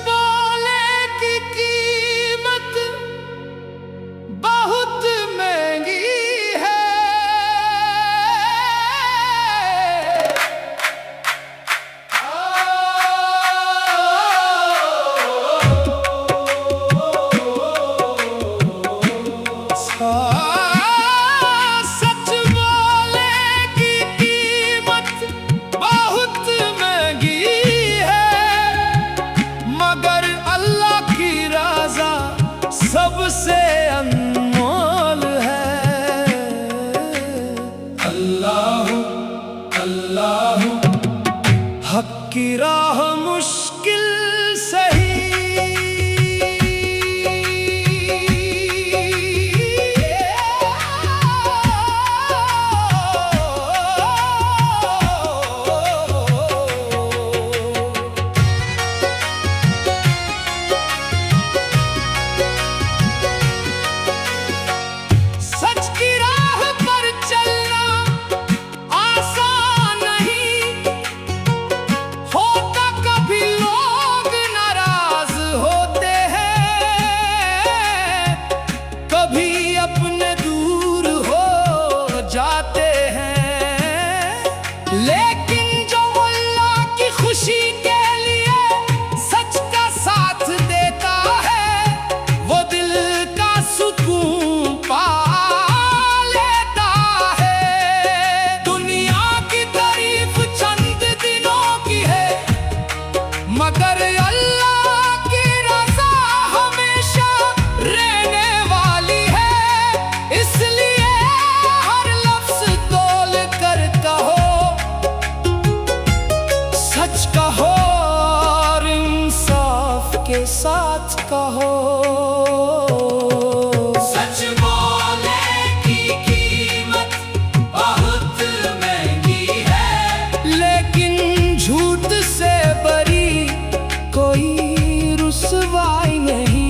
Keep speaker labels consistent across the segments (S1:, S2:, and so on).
S1: बोले की कीमत बहुत महंगी है। सच बोले की कीमत बहुत महंगी है, मगर अल्लाह की रज़ा सबसे अनमोल है। अल्लाह अल्लाह हक की राह मुश्किल सही, सच की राह पर चलना आसान नहीं होता, कभी लोग नाराज होते हैं, कभी अपने दूर हो जाते हैं, लेकिन जो अल्लाह की खुशी के लिए सच का साथ देता है, वो दिल का सुकून पा लेता है। दुनिया की तारीफ चंद दिनों की है, मगर अल्लाह की रज़ा हमेशा रहने वाली है। इसलिए हर लफ्ज़ तोल कर कहो, सच कहो और इंसाफ के साथ कहो। सच बोले की कीमत बहुत महंगी है, लेकिन झूठ से बरी कोई रुसवाई नहीं।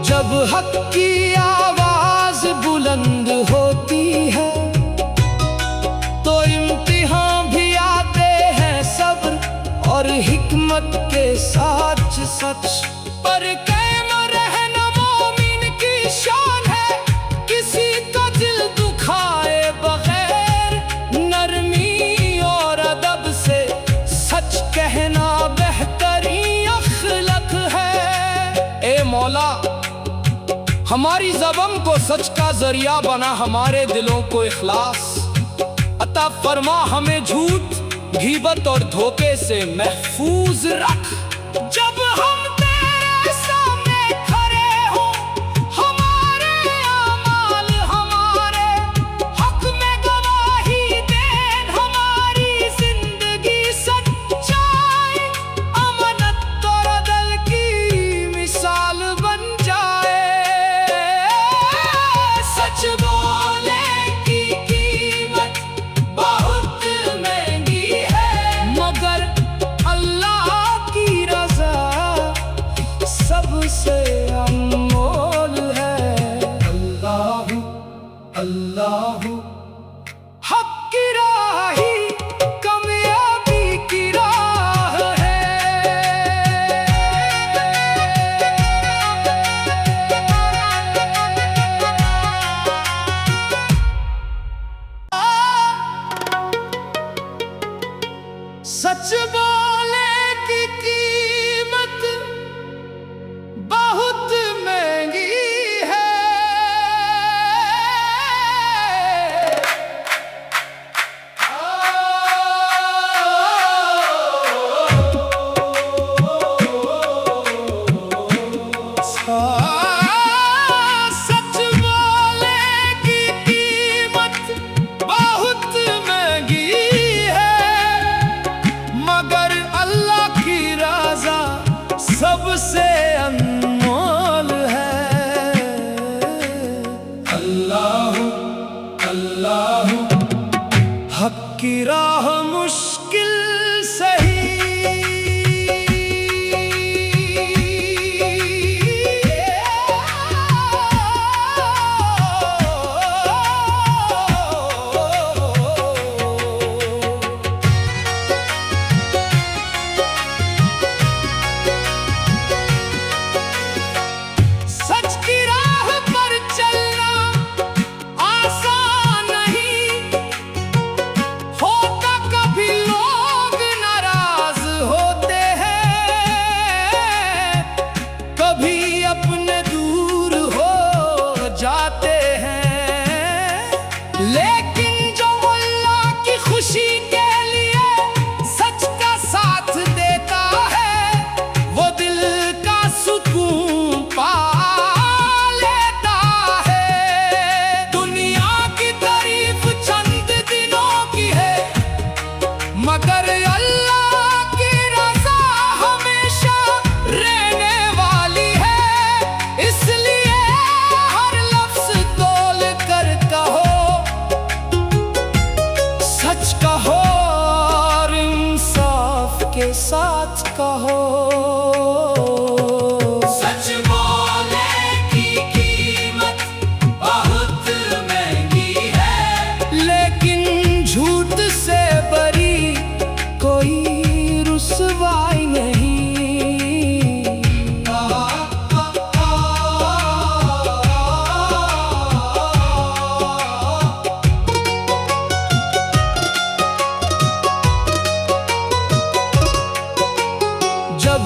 S1: जब हक की आवाज बुलंद होती है, तो इम्तिहान भी आते हैं सब्र और हिकमत के साथ सच पर कायम रहना मोमिन की शान है। किसी का दिल दुखाए बगैर नरमी और अदब से सच कहना बेहतरीन अखलक है। ए मौला, हमारी ज़बान को सच का जरिया बना, हमारे दिलों को इखलास अता फरमा, हमें झूठ, गीबत और धोखे से महफूज रख। जब हम तेरे सामने खड़े हों, हमारे अमाल हमारे हक में गवाही दें, हमारी जिंदगी सच्चाई, अमानत और अदल की मिसाल बन जाए। सच बोले की कीमत बहुत महंगी है, मगर अल्लाह की रज़ा सबसे अनमोल है। अल्लाह अल्लाह हक की राह ही कामयाबी की राह है। सच बोले की कीमत बहुत महंगी है। सच बोले की कीमत बहुत महंगी है, मगर अल्लाह की रज़ा सबसे अनमोल है। अल्लाह अल्लाह हक की राह मुश्किल सही,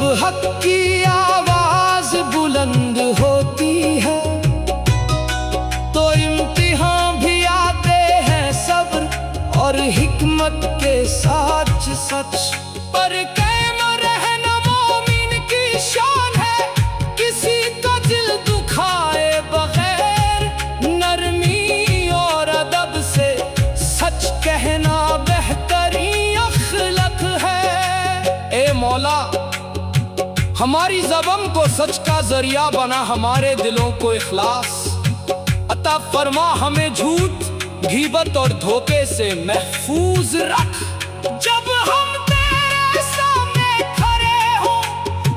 S1: जब हक की आवाज बुलंद होती है तो इम्तिहान भी आते हैं सब्र और हिकमत के साथ सच। पर कायम रहना मोमिन की शान है, किसी का दिल दुखाए बगैर नरमी और अदब से सच कहना बेहतरीन अखलक है। ए मौला, हमारी ज़बान को सच का जरिया बना, हमारे दिलों को इखलास अता फरमा, हमें झूठ, गीबत और धोखे से महफूज रख। जब हम तेरे सामने खड़े हो,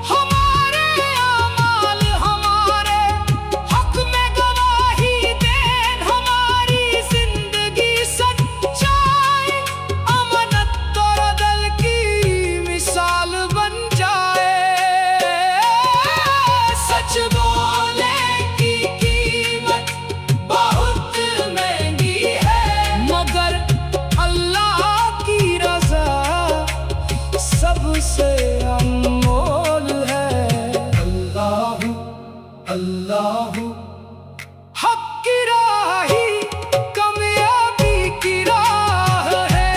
S1: हमारे अमाल हमारे हक में गवाही दें, हमारी जिंदगी सच्चाई, अमानत और अदल की मिसाल बन जाए। सच बोले की कीमत बहुत महंगी है, मगर अल्लाह की रज़ा सबसे अनमोल है। अल्लाह अल्लाह हक की राह ही कामयाबी की राह है।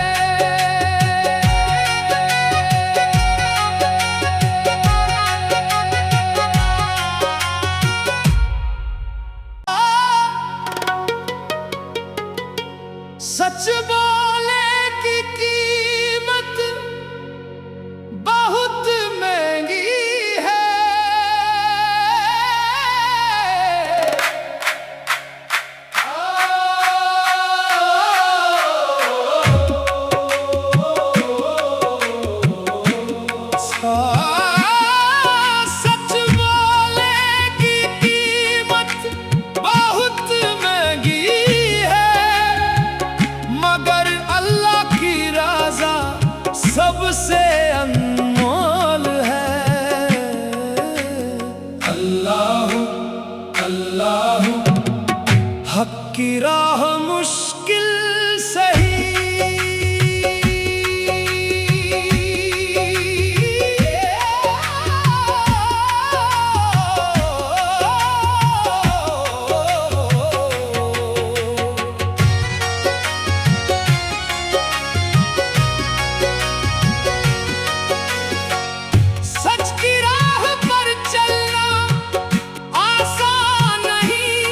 S1: सच बोले की कीमत बहुत महंगी है, सच बोले की कीमत बहुत महंगी है, मगर अल्लाह की रज़ा सबसे अनमोल है। अल्लाह अल्लाह हक की राह मुश्किल सही, सच की राह पर चलना आसान नहीं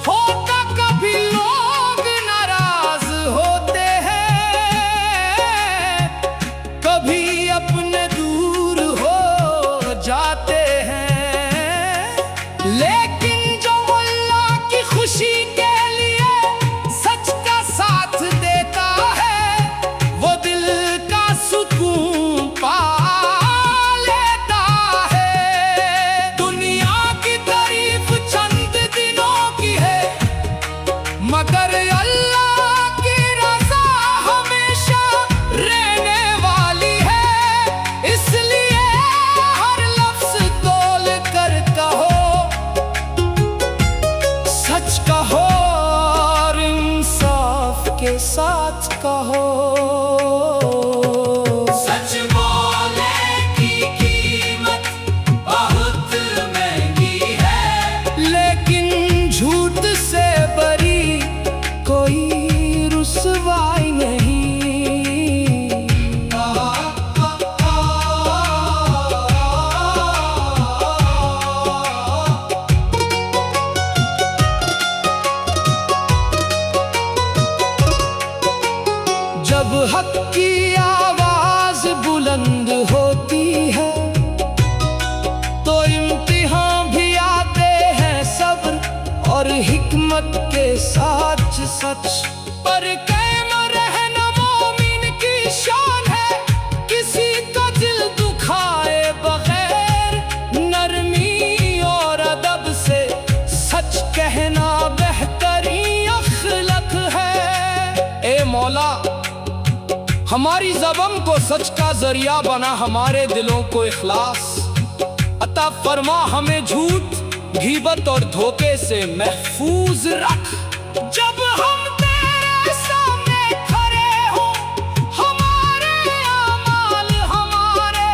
S1: होता, कभी लोग नाराज होते हैं, कभी अपने दूर हो जाते हैं, लेकिन जो अल्लाह की खुशी के लिए सच का साथ देता है, वो दिल का सुकून पा लेता है। दुनिया की तारीफ चंद दिनों की है, मगर अल्लाह की रज़ा हमेशा रहने वाली है। इसलिए हर लफ्ज़ तोल कर कहो, सच कहो और इंसाफ के साथ कहो। सच बोले की कीमत बहुत महंगी है, लेकिन झूठ से बरी कोई रुसवाई नहीं। जब हक की आवाज बुलंद होती है तो इम्तिहान भी आते हैं सब्र और हिकमत के साथ सच। पर कायम रहना मोमिन की शान है, किसी का दिल दुखाए बगैर नरमी और अदब से सच कहना बेहतरीन अखलक है। ए मौला, हमारी ज़बान को सच का जरिया बना, हमारे दिलों को इखलास अता फरमा, हमें झूठ, गीबत और धोखे से महफूज रख। जब हम तेरे सामने खड़े हो, हमारे अमाल हमारे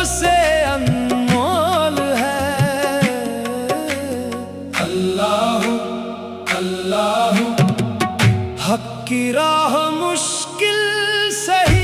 S1: सबसे अनमोल है। अल्लाह अल्लाह हक की राह मुश्किल सही,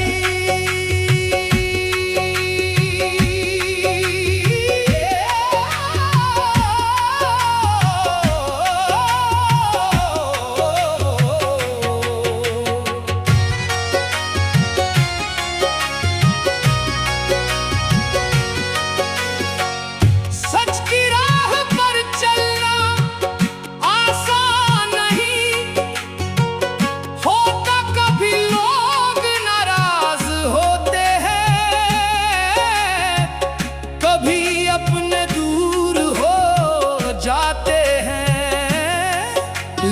S1: अपने दूर हो जाते हैं,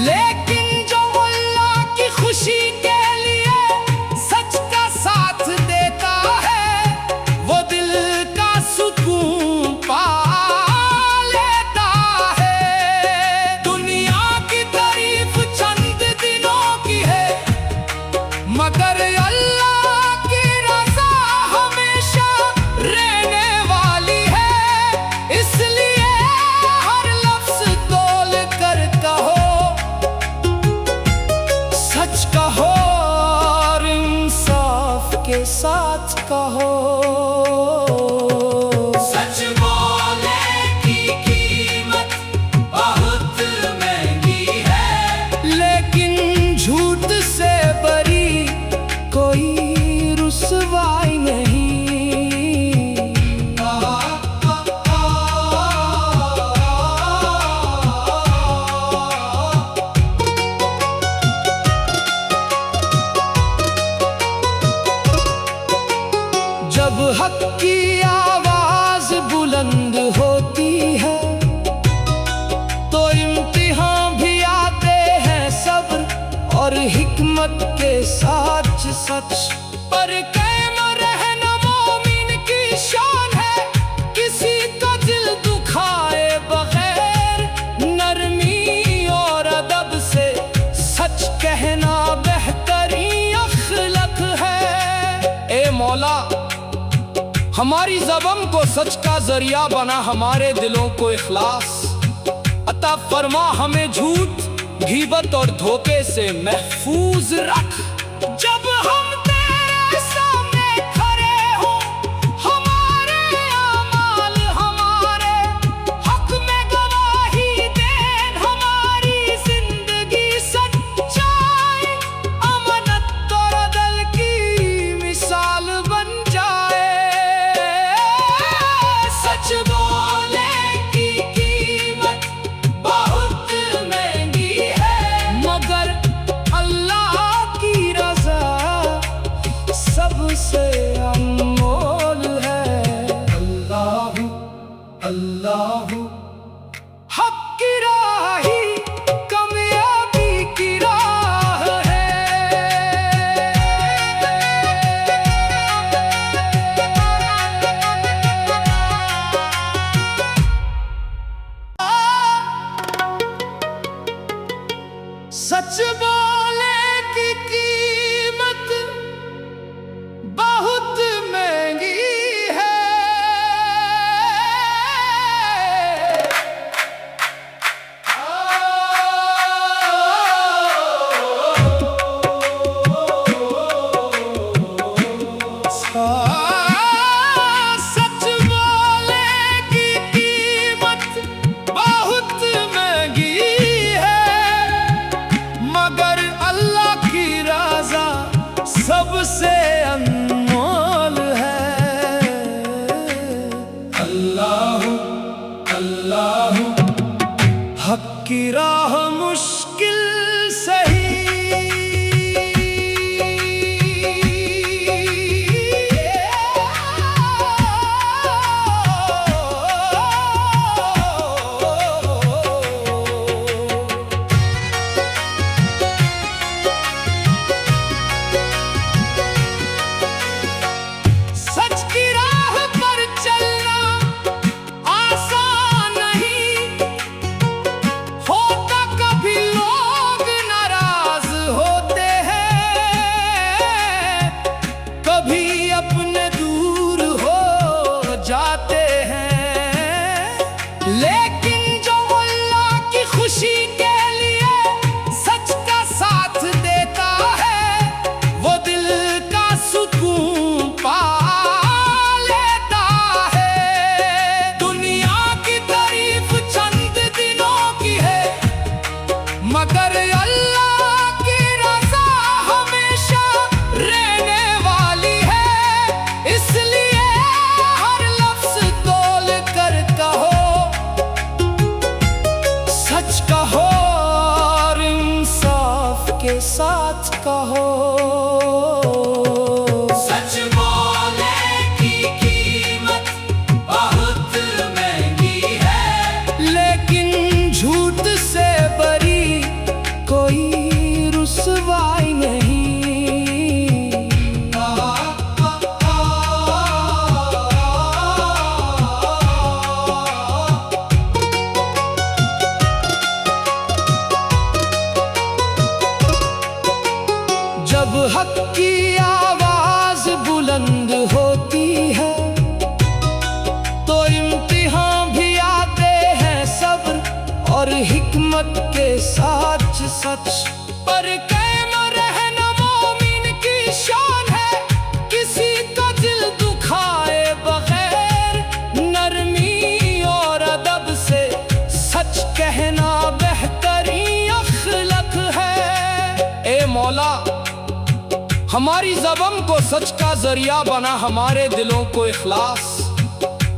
S1: लेकिन जो अल्लाह की खुशी के लिए सच का साथ देता है, वो दिल का सुकून पा लेता है। दुनिया की तारीफ चंद दिनों की है, मगर अल्लाह की रज़ा हमेशा रहने वाली है। इसलिए हर लफ्ज़ तोल कर कहो, सच कहो और इंसाफ के साथ कहो। सच बोलने की कीमत बहुत महंगी है, लेकिन झूठ से बरी कोई रुसवाई नहीं। जब हक की आवाज बुलंद होती है, तो इम्तिहान भी आते हैं सब्र और हिकमत के साथ सच। पर कायम रहना मोमिन की शान है, किसी का दिल दुखाए बगैर नरमी और अदब से सच कहना बेहतरीन अखलक है। ए मौला, हमारी ज़बान को सच का जरिया बना, हमारे दिलों को इखलास अता फरमा। हमें झूठ, गीबत और धोखे से महफूज रख। जब हम तेरे सामने खड़े हो, हमारे अमाल हमारे हक में गवाही दें। हमारी जिंदगी सच्चाई, अमानत और अदल की मिसाल बन जाए। सच बोलने की कीमत बहुत महंगी है, मगर अल्लाह की रज़ा सबसे अनमोल है। अल्लाह अल्लाह हक की राह ही कामयाबी की राह है। सच बोलने की कीमत बहुत महंगी है। सच बोलने की कीमत बहुत महंगी है, मगर अल्लाह की रज़ा सबसे अनमोल है। अल्लाह अल्लाह हक की राह मुश्किल सही, सच की राह पर चलना आसान नहीं होता, कभी जाते हैं। लेकिन जो अल्लाह की खुशी के लिए सच का साथ देता है, वो दिल का सुकून पा लेता है। दुनिया की तारीफ चंद दिनों की है, मगर अल्लाह की रज़ा हमेशा रहने वाली है। इसलिए हर लफ्ज़ तोल कर कहो, सच कहो और इंसाफ के साथ कहो। सच बोलने की कीमत बहुत महंगी है, लेकिन झूठ से बरी कोई रुसवाई नहीं। जब हक की आवाज बुलंद होती है, तो इम्तिहान भी आते हैं सब्र और हिकमत के साथ सच। पर कायम रहना मोमिन की शान है, किसी का दिल दुखाए बगैर नरमी और अदब से सच कहना बेहतरीन अखलक है। ए मौला, हमारी ज़बान को सच का जरिया बना, हमारे दिलों को इखलास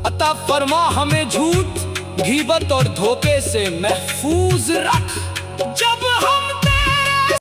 S1: अता फरमा, हमें झूठ, गीबत और धोखे से महफूज रख।